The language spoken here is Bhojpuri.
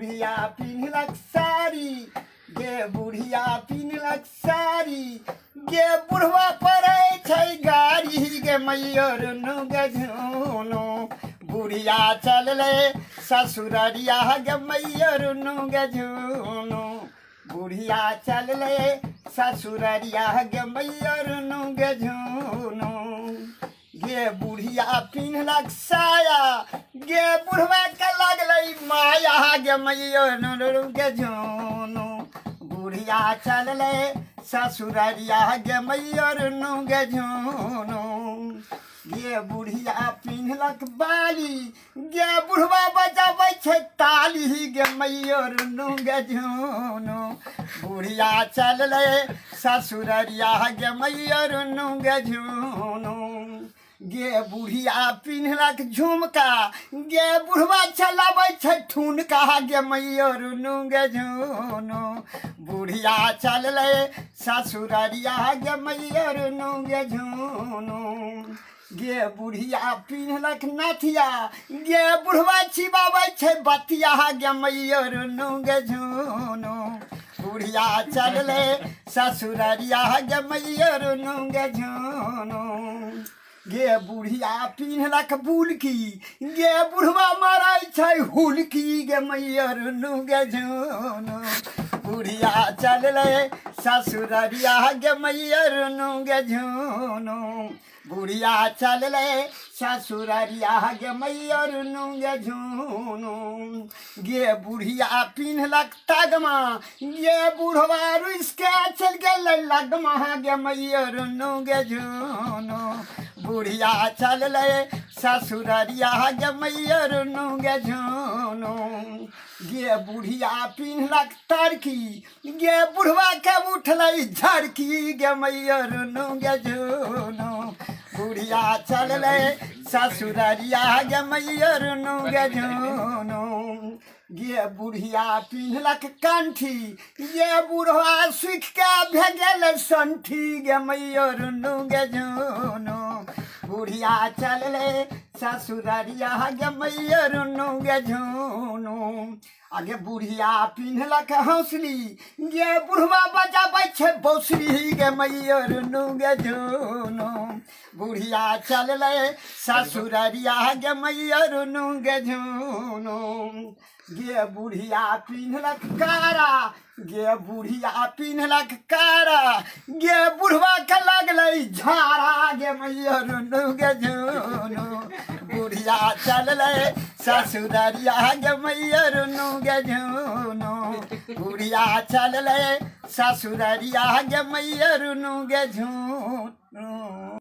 बुढ़िया पिन्हलक साड़ी गे बुढ़िया पिन्हलक साड़ी गे बुढ़वा पड़े छै गाड़ी गे मैयर गे झुनु बुढ़िया चलले ससुररिया गे मैयर गे झुनु बुढ़िया चलले ससुररिया गे मैयर गे झुनु गे बुढ़िया पिन्हलक साया गे बुढ़वा के लगलै माया गे मैयर गे झुनु बुढ़िया चलले ससुररिया गे मैयर गे झुनु गे बुढ़िया पिन्हलक बाली गे बुढ़वा बजाबै छै ताली गे मैयर गे झुनु बुढ़िया चलले ससुररिया गे मैयर गे झुनु गे बुढ़िया पिन्हलक झुमका गे बुढ़वा चलाबै छै ठुनका गे मैयर गे झुनु बुढ़िया चलले ससुररिया गे मैयर गे झुनु गे बुढ़िया पिन्हलक नथिया गे बुढ़वा चिबाबै छै बतिया गे मैयर गे झुनु बुढ़िया चलले ससुररिया गे मैयर गे झुनु गे बुढ़िया पिन्हलक बुलकी गे बुढ़वा मारै छै हुलकी गे मैयर गे झुनु बुढ़िया चलले ससुररिया गे मैयर गे झुनु बुढ़िया चलले ससुररिया गे मैयर गे झुनु गे बुढ़िया पिन्हलक तगमा गे बुढ़वा रुइस के चल गेलै लगमा गे मैयर गे झुनु बुढ़िया चलले ससुररिया गे मैयर गे झुनु गे बुढ़िया पिन्हलक तरकी गे बुढ़वा के उठलै झड़की गे मैयर गे झुनु बुढ़िया चलले ससुररिया गे मैयर गे झुनु गे बुढ़िया पिन्हलक कंठी गे बुढ़वा सुख के भेगेल संठी गे मैयर गे झुनु बुढ़िया चलले ससुररिया गे मैयर गे झुनु आगे बुढ़िया पिन्हलक हौसली गे बुढ़वा बजाबै छै बौसली गे मैयर गे झुनु बुढ़िया चलले ससुररिया गे मैयर गे झुनु गे बुढ़िया पिन्हलक कारा गे बुढ़िया पिन्हलक कारा गे बुढ़वा के लगलै झाड़ा गे मैयर गे झुनु बुढ़िया चलले ससुररिया गे मैयर गे झुनु बुढ़िया चलले ससुररिया गे मैयर गे झुनु।